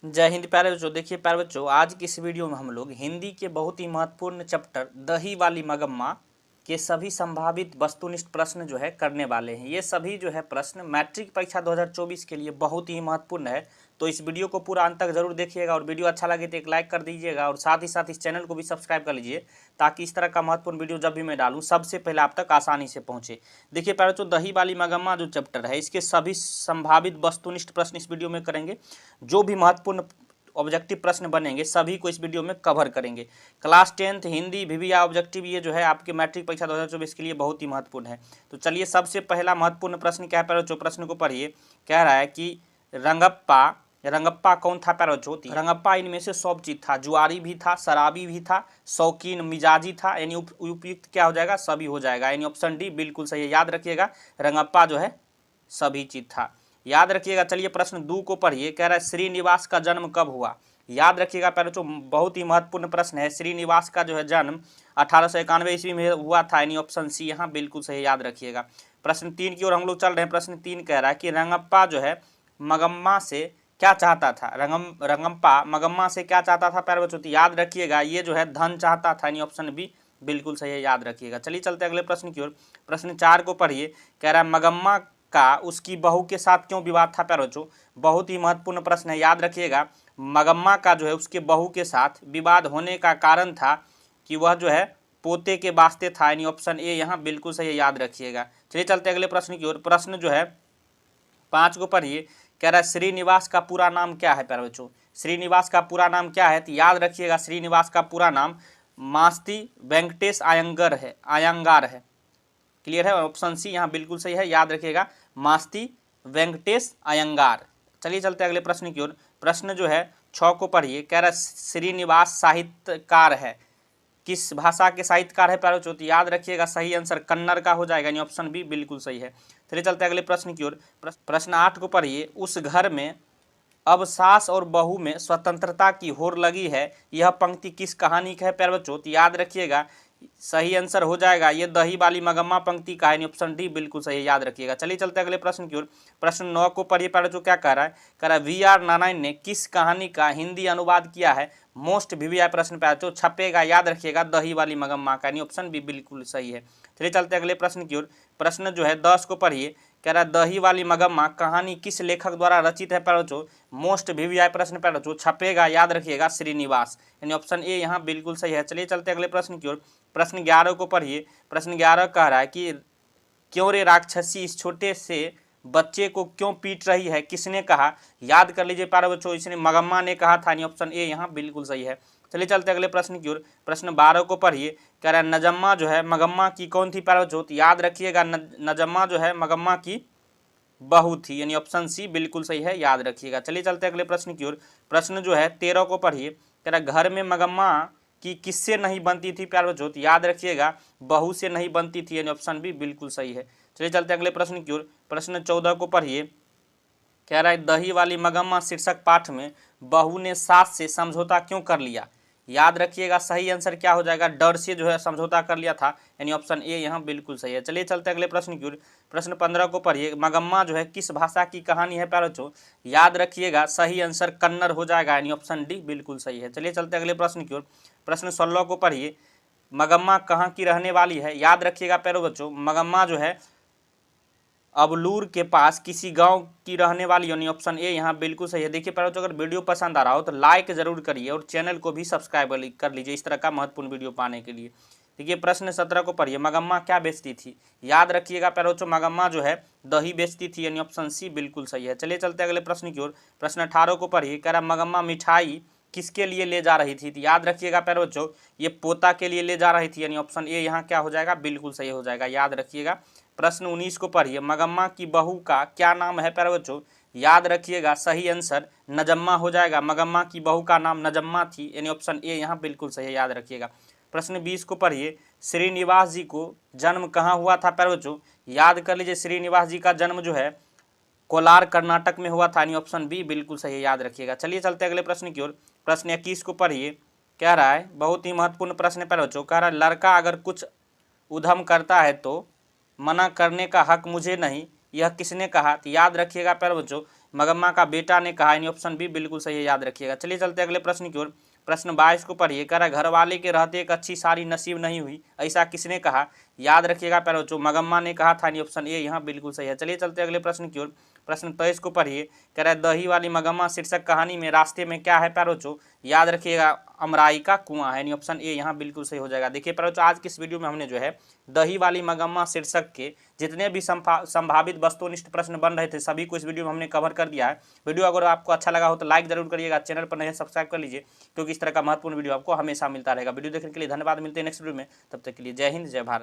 जय हिंद प्यारे बच्चों। देखिए प्यारे बच्चों, आज की इस वीडियो में हम लोग हिंदी के बहुत ही महत्वपूर्ण चैप्टर दही वाली मगम्मा के सभी संभावित वस्तुनिष्ठ प्रश्न जो है करने वाले हैं। ये सभी जो है प्रश्न मैट्रिक परीक्षा 2024 के लिए बहुत ही महत्वपूर्ण है। तो इस वीडियो को पूरा अंत तक जरूर देखिएगा और वीडियो अच्छा लगे तो एक लाइक कर दीजिएगा और साथ ही साथ इस चैनल को भी सब्सक्राइब कर लीजिए ताकि इस तरह का महत्वपूर्ण वीडियो जब भी मैं डालूँ सबसे पहले आप तक आसानी से पहुँचे। देखिए प्यारे बच्चों, दही वाली मगम्मा जो चैप्टर है इसके सभी संभावित वस्तुनिष्ठ प्रश्न इस वीडियो में करेंगे। जो भी महत्वपूर्ण ऑब्जेक्टिव प्रश्न बनेंगे सभी को इस वीडियो में कवर करेंगे। Class 10th Hindi VVI objective ये जो है आपके मैट्रिक परीक्षा 2024 के लिए बहुत ही महत्वपूर्ण है। तो चलिए सबसे पहला महत्वपूर्ण प्रश्न क्या है प्यारे बच्चों, प्रश्न को पढ़िए। कह रहा है कि रंगप्पा कौन था प्यारे बच्चों? रंगप्पा इनमें से सब चीज था, जुआरी भी था, शराबी भी था, शौकीन मिजाजी था, यानी उपयुक्त क्या हो जाएगा? सभी हो जाएगा, यानी ऑप्शन डी बिल्कुल सही है। याद रखिएगा रंगप्पा जो है सभी चीज था, याद रखिएगा। चलिए प्रश्न 2 को पढ़िए। कह रहा है श्रीनिवास का जन्म कब हुआ? याद रखिएगा प्यारे बच्चों, बहुत ही महत्वपूर्ण प्रश्न है। श्रीनिवास का जो है जन्म 1891 ईस्वी में हुआ था, यानी ऑप्शन सी यहाँ बिल्कुल सही, याद रखिएगा। प्रश्न 3 की ओर हम लोग चल रहे हैं। प्रश्न 3 कह रहा है कि रंगप्पा जो है मगम्मा से क्या चाहता था? रंगप्पा मगम्मा से क्या चाहता था प्यारे बच्चों? तो याद रखिएगा ये जो है धन चाहता था, यानी ऑप्शन बी बिल्कुल सही है, याद रखिएगा। चलिए चलते अगले प्रश्न की ओर। प्रश्न 4 को पढ़िए। कह रहा है मगम्मा का उसकी बहू के साथ क्यों विवाद था प्यारे बच्चों? बहुत ही महत्वपूर्ण प्रश्न है, याद रखिएगा। मगम्मा का जो है उसके बहू के साथ विवाद होने का कारण था कि वह जो है पोते के वास्ते था, यानी ऑप्शन ए यहाँ बिल्कुल सही है, याद रखिएगा। चलिए चलते अगले प्रश्न की ओर। प्रश्न जो है 5 को पढ़िए। कह रहा है श्रीनिवास का पूरा नाम क्या है प्यारे बच्चों? श्रीनिवास का पूरा नाम क्या है? तो याद रखिएगा श्रीनिवास का पूरा नाम मास्ती वेंकटेश आयंगार है। क्लियर है, ऑप्शन सी यहाँ बिल्कुल सही है, याद रखिएगा मास्ती वेंकटेश आयंगार। चलिए चलते अगले प्रश्न की ओर। प्रश्न जो है 6 को पढ़िए। कह रहा है श्रीनिवास साहित्यकार है, किस भाषा के साहित्यकार है प्यारे बच्चों? तो याद रखिएगा सही आंसर कन्नड़ का हो जाएगा, यानी ऑप्शन बी बिल्कुल सही है। चलिए चलते अगले प्रश्न की ओर। प्रश्न 8 को पढ़िए। उस घर में अब सास और बहू में स्वतंत्रता की होड़ लगी है, यह पंक्ति किस कहानी का है प्यारे बच्चों? तो याद रखिएगा सही आंसर हो जाएगा ये दही वाली मगम्मा पंक्ति का है, ऑप्शन डी बिल्कुल सही है, याद रखिएगा। चलिए चलते अगले प्रश्न की ओर। प्रश्न 9 को पढ़िए प्यारे बच्चों। क्या कह रहा है? कह रहा है वी.आर. नारायण ने किस कहानी का हिंदी अनुवाद किया है? मोस्ट वीवीआई प्रश्न प्यारे बच्चों, छपेगा, याद रखिएगा दही वाली मगम्मा का, ऑप्शन बी बिल्कुल सही है। चलिए चलते अगले प्रश्न की ओर। प्रश्न जो है 10 को पढ़िए। कह रहा है दही वाली मगम्मा कहानी किस लेखक द्वारा रचित है प्यारे बच्चों? मोस्ट वीवीआई प्रश्न प्यारे बच्चों, छपेगा, याद रखिएगा श्रीनिवास, यानी ऑप्शन ए यहाँ बिल्कुल सही है। चलिए चलते अगले प्रश्न की ओर। प्रश्न 11 को पढ़िए। प्रश्न 11 कह रहा है कि क्यों रे राक्षसी इस छोटे से बच्चे को क्यों पीट रही है, किसने कहा? याद कर लीजिए प्यारे बच्चों, इसने मगम्मा ने कहा था, ऑप्शन ए यहाँ बिल्कुल सही है। चलिए चलते अगले प्रश्न की ओर। प्रश्न 12 को पढ़िए। कह रहा है नजम्मा जो है मगम्मा की कौन थी प्यारे बच्चों? याद रखिएगा नजम्मा जो है मगम्मा की बहू थी, यानी ऑप्शन सी बिल्कुल सही है, याद रखिएगा। चलिए चलते अगले प्रश्न की ओर। प्रश्न जो है 13 को पढ़िए। कह रहा घर में मगम्मा की किससे नहीं बनती थी प्यारे बच्चों? याद रखिएगा बहू से नहीं बनती थी, यानी ऑप्शन बी बिल्कुल सही है। चलिए चलते अगले प्रश्न की ओर। प्रश्न 14 को पढ़िए। कह रहा है दही वाली मगम्मा शीर्षक पाठ में बहू ने सास से समझौता क्यों कर लिया? याद रखिएगा सही आंसर क्या हो जाएगा? डर से जो है समझौता कर लिया था, यानी ऑप्शन ए यहाँ बिल्कुल सही है। चलिए चलते अगले प्रश्न की ओर। प्रश्न 15 को पढ़िए। मगम्मा जो है किस भाषा की कहानी है प्यारे बच्चों? याद रखिएगा सही आंसर कन्नड़ हो जाएगा, यानी ऑप्शन डी बिल्कुल सही है। चलिए चलते अगले प्रश्न की ओर। प्रश्न 16 को पढ़िए। मगम्मा कहाँ की रहने वाली है? याद रखिएगा प्यारे बच्चों मगम्मा जो है अबलूर के पास किसी गांव की रहने वाली, यानी ऑप्शन ए यहाँ बिल्कुल सही है। देखिए प्यारे बच्चों, अगर वीडियो पसंद आ रहा हो तो लाइक जरूर करिए और चैनल को भी सब्सक्राइब कर लीजिए इस तरह का महत्वपूर्ण वीडियो पाने के लिए। देखिए प्रश्न 17 को पढ़िए। मगम्मा क्या बेचती थी? याद रखिएगा प्यारे बच्चों मगम्मा जो है दही बेचती थी, यानी ऑप्शन सी बिल्कुल सही है। चलिए चलते अगले प्रश्न की ओर। प्रश्न 18 को पढ़िए। कह रहा मगम्मा मिठाई किसके लिए ले जा रही थी? तो याद रखिएगा प्यारे बच्चों ये पोता के लिए ले जा रही थी, यानी ऑप्शन ए यहाँ क्या हो जाएगा? बिल्कुल सही हो जाएगा, याद रखिएगा। प्रश्न 19 को पढ़िए। मगम्मा की बहू का क्या नाम है प्यारे बच्चों? याद रखिएगा सही आंसर नजम्मा हो जाएगा, मगम्मा की बहू का नाम नजम्मा थी, यानी ऑप्शन ए यहाँ बिल्कुल सही है, याद रखिएगा। प्रश्न 20 को पढ़िए। श्रीनिवास जी को जन्म कहाँ हुआ था प्यारे बच्चों? याद कर लीजिए श्रीनिवास जी का जन्म जो है कोलार कर्नाटक में हुआ था, यानी ऑप्शन बी बिल्कुल सही है, याद रखिएगा। चलिए चलते अगले प्रश्न की ओर। प्रश्न 21 को पढ़िए। कह रहा है बहुत ही महत्वपूर्ण प्रश्न है प्यारे बच्चों। कह रहा है लड़का अगर कुछ उधम करता है तो मना करने का हक मुझे नहीं, यह किसने कहा? तो याद रखिएगा प्यारे बच्चों मगम्मा का बेटा ने कहा, यानी ऑप्शन बी बिल्कुल सही है, याद रखिएगा। चलिए चलते अगले प्रश्न की ओर। प्रश्न 22 को पढ़िए। कह रहा घर वाले के रहते एक अच्छी सारी नसीब नहीं हुई, ऐसा किसने कहा? याद रखिएगा प्यारे बच्चों, मगम्मा ने कहा था, यानी ऑप्शन ए यहाँ बिल्कुल सही है। चलिए चलते अगले प्रश्न की ओर। प्रश्न 23 को पढ़िए। कह रहा है दही वाली मगम्मा शीर्षक कहानी में रास्ते में क्या है प्यारे बच्चों? याद रखिएगा अमराई का कुआं है, यानी ऑप्शन ए यहाँ बिल्कुल सही हो जाएगा। देखिए प्यारे बच्चों, आज की इस वीडियो में हमने जो है दही वाली मगम्मा शीर्षक के जितने भी संभावित वस्तुनिष्ठ प्रश्न बन रहे थे सभी को इस वीडियो में हमने कवर कर दिया है। वीडियो अगर आपको अच्छा लगा हो तो लाइक जरूर करिएगा, चैनल पर नए सब्सक्राइब कर लीजिए, क्योंकि इस तरह का महत्वपूर्ण वीडियो आपको हमेशा मिलता रहेगा। वीडियो देखने के लिए धन्यवाद, मिलते हैं नेक्स्ट वीडियो में, तब तक के लिए जय हिंद जय भारत।